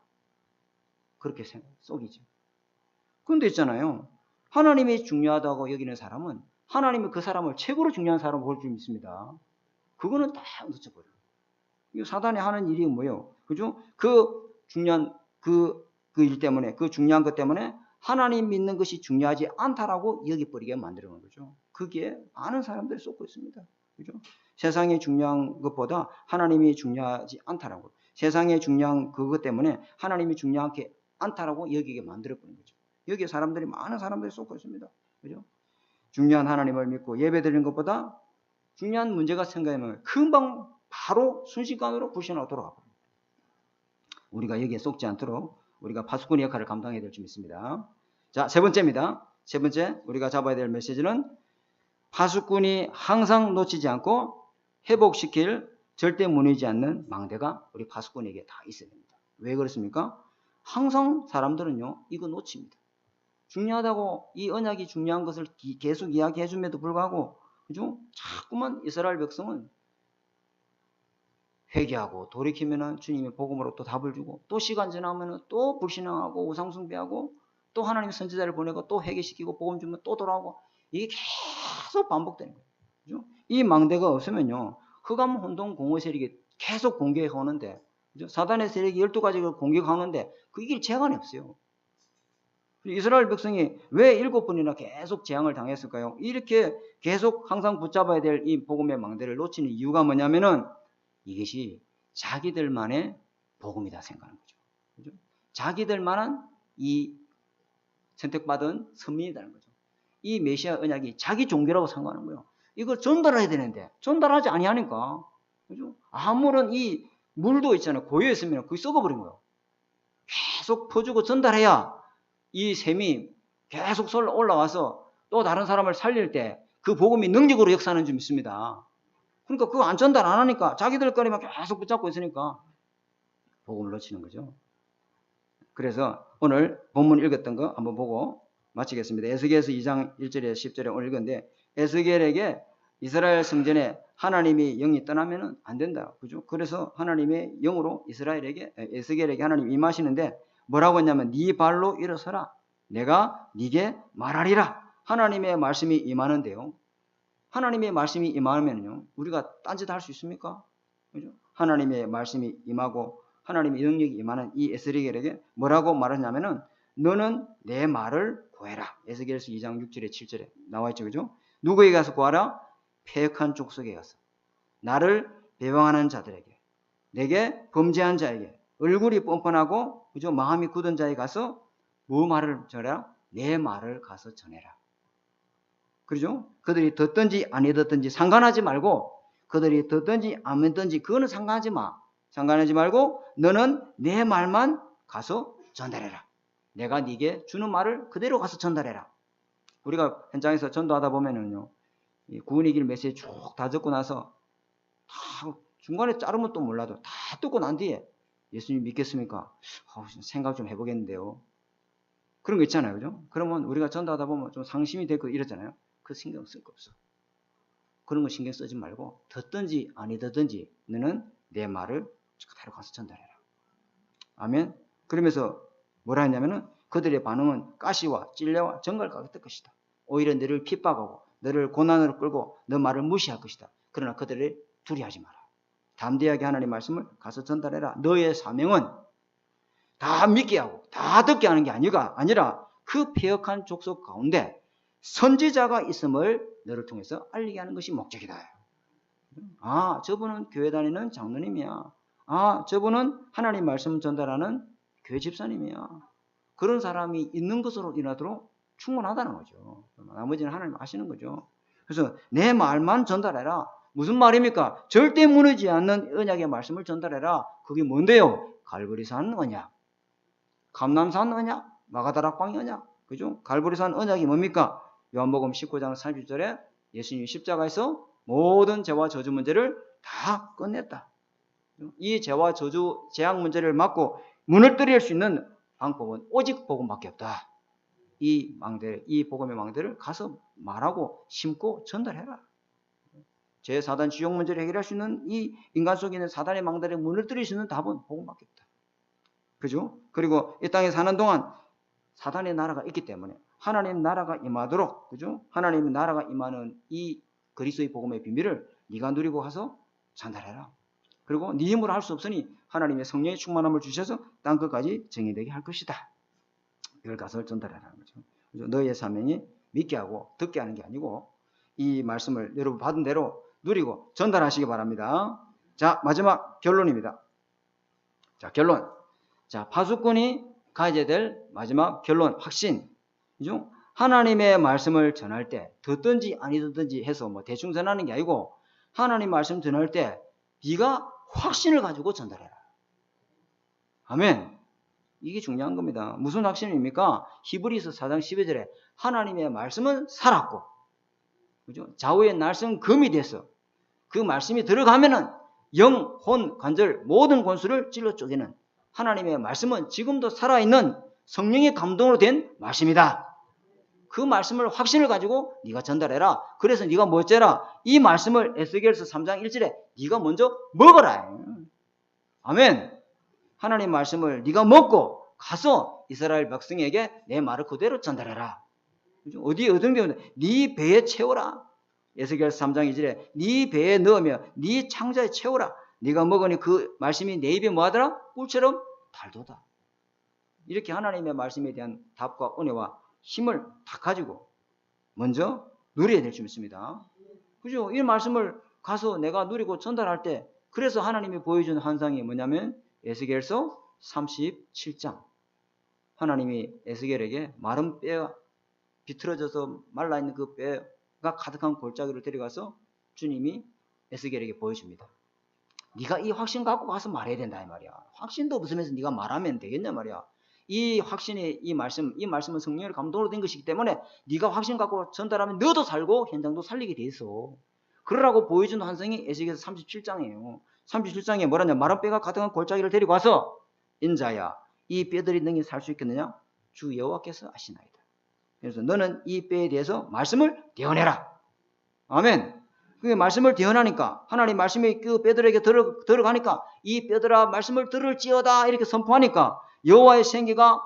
그렇게 속이죠. 그런데 있잖아요, 하나님이 중요하다고 여기는 사람은 하나님이 그 사람을 최고로 중요한 사람으로 볼 줄 믿습니다. 그거는 다 놓쳐버려요. 이 사단이 하는 일이 뭐예요? 그죠? 그 중요한 그 일 때문에, 그 중요한 것 때문에 하나님 믿는 것이 중요하지 않다라고 여기버리게 만들어놓은 거죠. 그게 많은 사람들이 쏟고 있습니다. 그죠? 세상이 중요한 것보다 하나님이 중요하지 않다라고. 세상에 중요한 그것 때문에 하나님이 중요하지 않다라고 여기게 만들어버린 거죠. 여기에 사람들이, 많은 사람들이 쏟고 있습니다. 그죠? 중요한 하나님을 믿고 예배드리는 것보다 중요한 문제가 생기면 금방 바로 순식간으로 불신하고 돌아가버립니다. 우리가 여기에 쏟지 않도록 우리가 파수꾼의 역할을 감당해야 될 줄 믿습니다. 자, 세 번째입니다. 세 번째 우리가 잡아야 될 메시지는 파수꾼이 항상 놓치지 않고 회복시킬 절대 무너지지 않는 망대가 우리 파수꾼에게 다 있어야 됩니다. 왜 그렇습니까? 항상 사람들은요, 이거 놓칩니다. 중요하다고, 이 언약이 중요한 것을 계속 이야기해 줌에도 불구하고, 그죠? 자꾸만 이스라엘 백성은 회개하고 돌이키면은 주님의 복음으로 또 답을 주고, 또 시간 지나면은 또 불신앙하고 우상숭배하고, 또 하나님 선지자를 보내고 또 회개시키고 복음 주면 또 돌아오고, 이게 계속 반복되는 거예요. 그죠? 이 망대가 없으면요, 흑암 혼돈 공허 세력이 계속 공격해 오는데 그죠? 사단의 세력이 12가지를 공격하는데 그 이길 재간이 없어요. 이스라엘 백성이 왜 7번이나 계속 재앙을 당했을까요? 이렇게 계속 항상 붙잡아야 될 이 복음의 망대를 놓치는 이유가 뭐냐면은 이것이 자기들만의 복음이다 생각하는 거죠. 그죠? 자기들만한 이 선택받은 선민이라는 거죠. 이 메시아 언약이 자기 종교라고 생각하는 거예요. 이걸 전달해야 되는데 전달하지 아니하니까, 그죠? 아무런 이 물도 있잖아요. 고여 있으면 그게 썩어버린 거예요. 계속 퍼주고 전달해야 이 샘이 계속 올라와서 또 다른 사람을 살릴 때 그 복음이 능력으로 역사하는 줄 믿습니다. 그러니까 그거 안 전달 안 하니까 자기들 거리만 계속 붙잡고 있으니까 복음을 놓치는 거죠. 그래서 오늘 본문 읽었던 거 한번 보고 마치겠습니다. 에스겔서 2장 1절에 10절에 오늘 읽었는데, 에스겔에게 이스라엘 성전에 하나님이 영이 떠나면은 안 된다. 그죠? 그래서 하나님의 영으로 에스겔에게 하나님 임하시는데 뭐라고 했냐면 네 발로 일어서라. 내가 네게 말하리라. 하나님의 말씀이 임하는데요. 하나님의 말씀이 임하면요. 우리가 딴짓 할 수 있습니까? 그죠? 하나님의 말씀이 임하고 하나님의 능력이 임하는 이 에스겔에게 뭐라고 말하냐면은 너는 내 말을 구해라. 에스겔서 2장 6절에 7절에 나와 있죠. 그죠? 누구에게 가서 구하라? 패역한 족속에 가서. 나를 배반하는 자들에게, 내게 범죄한 자에게, 얼굴이 뻔뻔하고 그죠? 마음이 굳은 자에게 가서 뭐 말을 전해라? 내 말을 가서 전해라. 그죠? 그들이 듣든지 안 듣든지 상관하지 말고, 그들이 듣든지 안 듣든지 그거는 상관하지 마. 상관하지 말고 너는 내 말만 가서 전달해라. 내가 네게 주는 말을 그대로 가서 전달해라. 우리가 현장에서 전도하다 보면은요, 구원의 길 메시지 쭉 다 듣고 나서 다 중간에 자르면 또 몰라도 다 듣고 난 뒤에 예수님 믿겠습니까? 생각 좀 해보겠는데요. 그런 거 있잖아요. 그죠? 그러면 우리가 전도하다 보면 좀 상심이 되고 이러잖아요. 그 신경 쓸 거 없어. 그런 거 신경 쓰지 말고 듣든지 안 듣든지 너는 내 말을 그대로 가서 전달해라. 아멘. 그러면서 뭐라 했냐면은 그들의 반응은 가시와 찔레와 정갈과 같을 것이다. 오히려 너를 핍박하고 너를 고난으로 끌고 너 말을 무시할 것이다. 그러나 그들을 두려워하지 마라. 담대하게 하나님의 말씀을 가서 전달해라. 너의 사명은 다 믿게 하고 다 듣게 하는 게 아니라 그 패역한 족속 가운데 선지자가 있음을 너를 통해서 알리게 하는 것이 목적이다. 아, 저분은 교회 다니는 장로님이야. 아, 저분은 하나님 말씀 전달하는 교회 집사님이야. 그런 사람이 있는 것으로 인하도록 충분하다는 거죠. 나머지는 하나님 아시는 거죠. 그래서 내 말만 전달해라. 무슨 말입니까? 절대 무너지지 않는 언약의 말씀을 전달해라. 그게 뭔데요? 갈보리산 언약, 감람산 언약, 마가다락방의 언약. 그죠? 갈보리산 언약이 뭡니까? 요한복음 19장 30절에 예수님이 십자가에서 모든 죄와 저주 문제를 다 끝냈다. 이 죄와 저주, 재앙 문제를 막고 무너뜨릴 수 있는 방법은 오직 복음밖에 없다. 이 복음의 망대를 가서 말하고 심고 전달해라. 죄, 사단, 지옥 문제를 해결할 수 있는 이 인간 속에 있는 사단의 망대를 무너뜨릴 수 있는 답은 복음밖에 없다. 그죠? 그리고 이 땅에 사는 동안 사단의 나라가 있기 때문에 하나님 나라가 임하도록, 그죠? 하나님의 나라가 임하는 이 그리스도의 복음의 비밀을 네가 누리고 가서 전달해라. 그리고 네 힘으로 할 수 없으니 하나님의 성령의 충만함을 주셔서 땅 끝까지 정의되게 할 것이다. 이걸 가서 전달하라는 거죠. 그죠? 너의 사명이 믿게 하고 듣게 하는 게 아니고 이 말씀을 여러분 받은 대로 누리고 전달하시기 바랍니다. 자, 마지막 결론입니다. 자, 결론. 자, 파수꾼이 가져야 될 마지막 결론, 확신. 그죠? 하나님의 말씀을 전할 때 듣든지 아니 듣든지 해서 뭐 대충 전하는 게 아니고 하나님 말씀 전할 때 네가 확신을 가지고 전달해라. 아멘. 이게 중요한 겁니다. 무슨 확신입니까? 히브리서 4장 12절에 하나님의 말씀은 살았고, 그죠? 좌우의 날선 금이 돼서 그 말씀이 들어가면은 영, 혼, 관절 모든 권수를 찔러 쪼개는 하나님의 말씀은 지금도 살아있는 성령의 감동으로 된 말씀이다. 그 말씀을 확신을 가지고 네가 전달해라. 그래서 네가 뭐째라? 이 말씀을 에스겔서 3장 1절에 네가 먼저 먹어라. 아멘. 하나님 말씀을 네가 먹고 가서 이스라엘 백성에게 내 말을 그대로 전달해라. 어디 어딘데 네 배에 채워라. 에스겔서 3장 2절에 네 배에 넣으며 네 창자에 채워라. 네가 먹으니 그 말씀이 내 입에 뭐하더라? 꿀처럼 달도다. 이렇게 하나님의 말씀에 대한 답과 은혜와 힘을 다 가지고 먼저 누려야 될 줄 믿습니다. 그죠? 이 말씀을 가서 내가 누리고 전달할 때 그래서 하나님이 보여준 환상이 뭐냐면 에스겔서 37장. 하나님이 에스겔에게 마른 뼈 비틀어져서 말라있는 그 뼈가 가득한 골짜기를 데려가서 주님이 에스겔에게 보여줍니다. 네가 이 확신 갖고 가서 말해야 된다 이 말이야. 확신도 없으면서 네가 말하면 되겠냐 말이야. 이 확신이 이 말씀은 성령의 감동으로 된 것이기 때문에 네가 확신 갖고 전달하면 너도 살고 현장도 살리게 돼 있어. 그러라고 보여준 환상이 에스겔서 37장이에요. 37장에 뭐라냐? 마른 뼈가 가득한 골짜기를 데리고 와서 인자야 이 뼈들이 능히 살 수 있겠느냐? 주 여호와께서 아시나이다. 그래서 너는 이 뼈에 대해서 말씀을 대언해라. 아멘. 그 말씀을 대언하니까 하나님 말씀이 그 뼈들에게 들어가니까 이 뼈들아 말씀을 들을지어다 이렇게 선포하니까 여호와의 생기가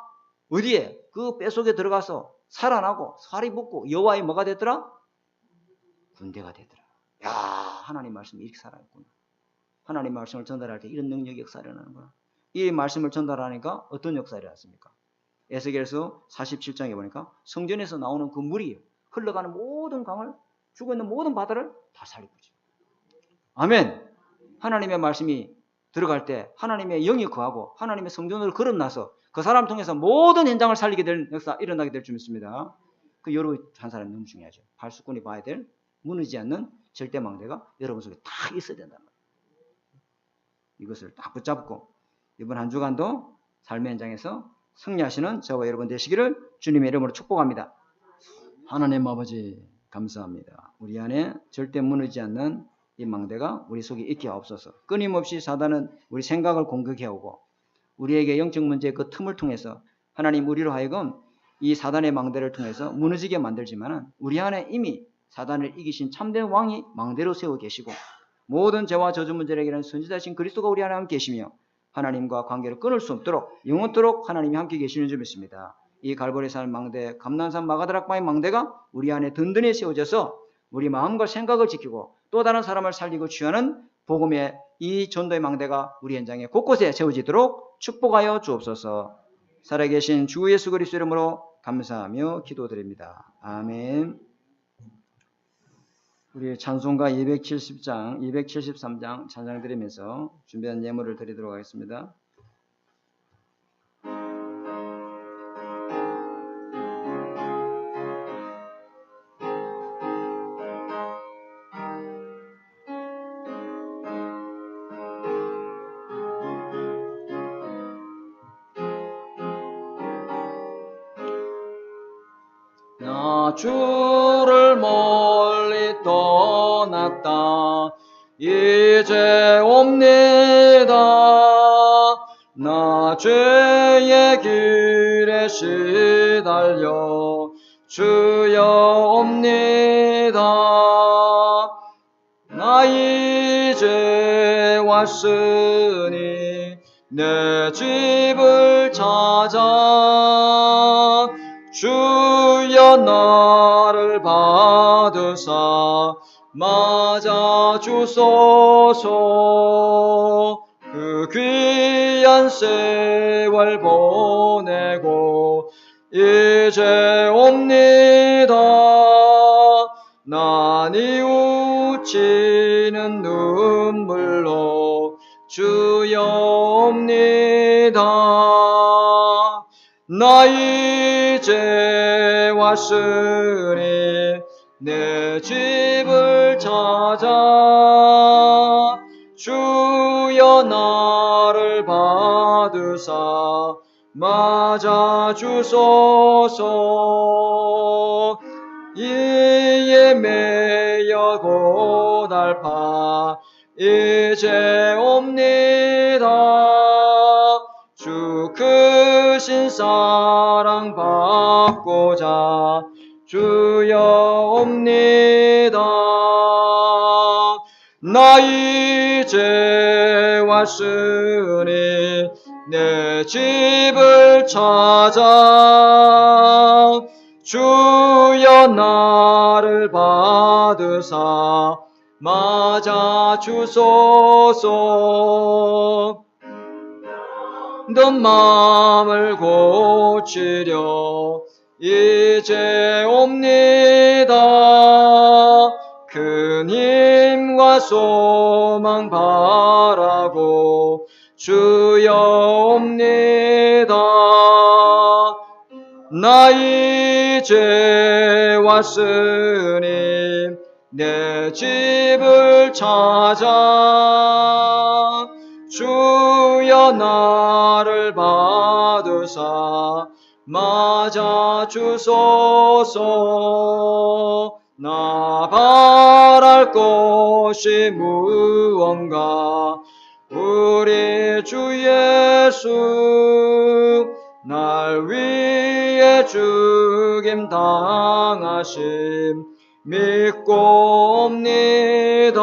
어디에? 그 뼈 속에 들어가서 살아나고 살이 붙고 여호와의 뭐가 됐더라? 군대가 되더라. 야, 하나님 말씀이 이렇게 살아있구나. 하나님 말씀을 전달할 때 이런 능력이 역사를 일어나는구나. 이 말씀을 전달하니까 어떤 역사를 일어났습니까? 에스겔서 47장에 보니까 성전에서 나오는 그 물이 흘러가는 모든 강을 죽어있는 모든 바다를 다 살리고 있죠. 아멘. 하나님의 말씀이 들어갈 때 하나님의 영이 거하고 하나님의 성전으로 거듭나서 그 사람 통해서 모든 현장을 살리게 될 역사 일어나게 될 줄 믿습니다. 그 여러분 한 사람이 너무 중요하죠. 발수꾼이 봐야 될 무너지지 않는 절대 망대가 여러분 속에 다 있어야 된단 말이에요. 이것을 딱 붙잡고 이번 한 주간도 삶의 현장에서 승리하시는 저와 여러분 되시기를 주님의 이름으로 축복합니다. 하나님 아버지 감사합니다. 우리 안에 절대 무너지지 않는 이 망대가 우리 속에 있게 하옵소서. 끊임없이 사단은 우리 생각을 공격해오고 우리에게 영적 문제의 그 틈을 통해서 하나님 우리로 하여금 이 사단의 망대를 통해서 무너지게 만들지만 우리 안에 이미 사단을 이기신 참된 왕이 망대로 세워 계시고 모든 죄와 저주 문제를 해결하는 선지자신 그리스도가 우리 안에 함께 계시며 하나님과 관계를 끊을 수 없도록 영원토록 하나님이 함께 계시는 줄 믿습니다. 이 갈보리산 망대, 감난산 마가다락바의 망대가 우리 안에 든든히 세워져서 우리 마음과 생각을 지키고 또 다른 사람을 살리고 취하는 복음의 이 전도의 망대가 우리 현장에 곳곳에 세워지도록 축복하여 주옵소서. 살아계신 주 예수 그리스도 이름으로 감사하며 기도드립니다. 아멘. 우리 찬송가 270장, 273장 찬양 드리면서 준비한 예물을 드리도록 하겠습니다. 나 주를 멀리 떠났다 이제 옵니다. 나 죄의 길에 시달려 주여 옵니다. 나 이제 왔으니 내 집을 찾아 주여 나를 받으사 맞아 주소서. 그 귀한 세월 보내고 이제 옵니다. 나 뉘우치는 눈물로 주여 옵니다. 나 이제 왔으니 내 집을 찾아 주여 나를 받으사 맞아 주소서. 이에 매여 고달파 이제 옵니다. 주 크신 사랑 받고자 주여 옵니다. 나 이제 왔으니 내 집을 찾아 주여 나를 받으사 맞아 주소서. 넌 마음을 고치려 이제 옵니다. 큰 힘과 소망 바라고 주여 옵니다. 나 이제 왔으니 내 집을 찾아 주여 나를 받으사 맞아 주소서. 나 바랄 것이 무언가 우리 주 예수 날 위해 죽임 당하심 믿고 옵니다.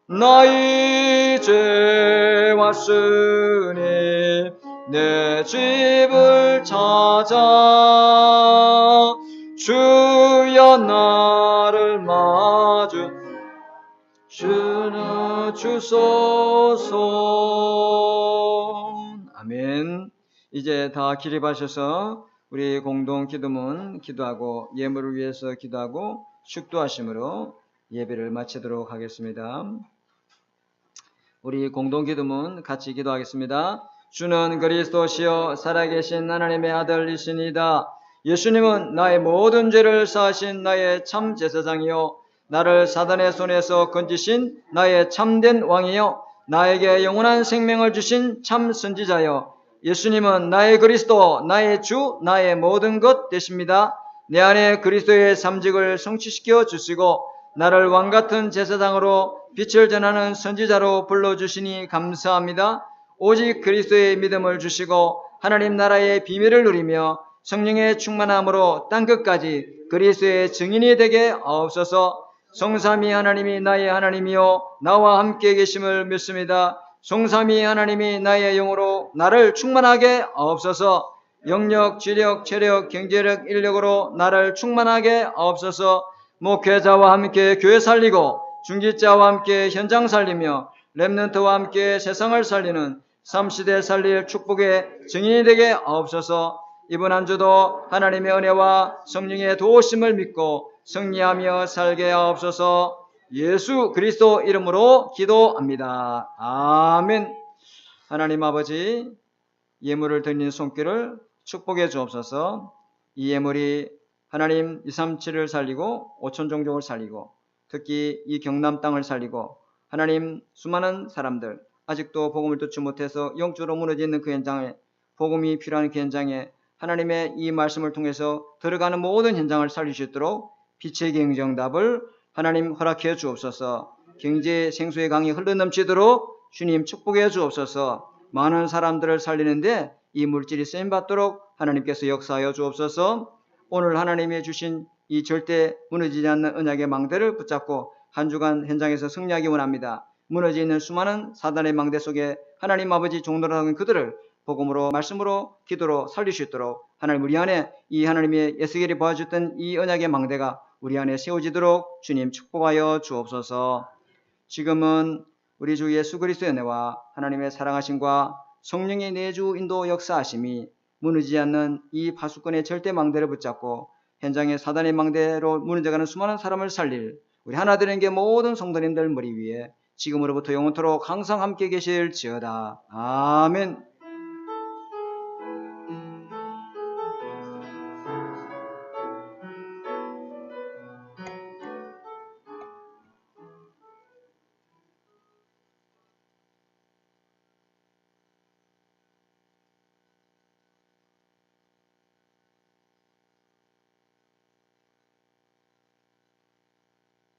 나 이제 왔으니 내 집을 찾아 주여 나를 마주 주는 주소서. 아멘. 이제 다 기립하셔서 우리 공동 기도문 기도하고 예물을 위해서 기도하고 축도하심으로 예배를 마치도록 하겠습니다. 우리 공동 기도문 같이 기도하겠습니다. 주는 그리스도시요 살아계신 하나님의 아들이시니다. 예수님은 나의 모든 죄를 사하신 나의 참 제사장이요 나를 사단의 손에서 건지신 나의 참된 왕이요 나에게 영원한 생명을 주신 참 선지자요 예수님은 나의 그리스도, 나의 주, 나의 모든 것 되십니다. 내 안에 그리스도의 삼직을 성취시켜 주시고 나를 왕같은 제사장으로 빛을 전하는 선지자로 불러주시니 감사합니다. 오직 그리스도의 믿음을 주시고 하나님 나라의 비밀을 누리며 성령의 충만함으로 땅끝까지 그리스도의 증인이 되게 하옵소서. 성삼위 하나님이 나의 하나님이요 나와 함께 계심을 믿습니다. 성삼위 하나님이 나의 영으로 나를 충만하게 하옵소서. 영력, 지력, 체력, 경제력, 인력으로 나를 충만하게 하옵소서. 목회자와 함께 교회 살리고 중직자와 함께 현장 살리며 렘넌트와 함께 세상을 살리는 3시대 살릴 축복의 증인이 되게 하옵소서. 이번 한 주도 하나님의 은혜와 성령의 도우심을 믿고 승리하며 살게 하옵소서. 예수 그리스도 이름으로 기도합니다. 아멘. 하나님 아버지, 예물을 드리는 손길을 축복해 주옵소서. 이 예물이 하나님 237을 살리고 5천 종족을 살리고 특히 이 경남 땅을 살리고 하나님 수많은 사람들 아직도 복음을 듣지 못해서 영적으로 무너져 있는 그 현장에 복음이 필요한 그 현장에 하나님의 이 말씀을 통해서 들어가는 모든 현장을 살릴 수 있도록 빛의 경정답을 하나님 허락해 주옵소서. 경제 생수의 강이 흘러넘치도록 주님 축복해 주옵소서. 많은 사람들을 살리는데 이 물질이 쓰임받도록 하나님께서 역사하여 주옵소서. 오늘 하나님이 주신 이 절대 무너지지 않는 언약의 망대를 붙잡고 한 주간 현장에서 승리하기 원합니다. 무너져 있는 수많은 사단의 망대 속에 하나님 아버지 종노릇하는 그들을 복음으로 말씀으로 기도로 살릴 수 있도록 하나님 우리 안에 이 하나님의 에스겔이 보여줬던 이 언약의 망대가 우리 안에 세워지도록 주님 축복하여 주옵소서. 지금은 우리 주 예수 그리스도의 은혜와 하나님의 사랑하심과 성령의 내주 인도 역사하심이 무너지지 않는 이 파수꾼의 절대 망대를 붙잡고 현장의 사단의 망대로 무너져가는 수많은 사람을 살릴 우리 하나 되는 게 모든 성도님들 머리 위에 지금으로부터 영원토록 항상 함께 계실지어다. 아멘.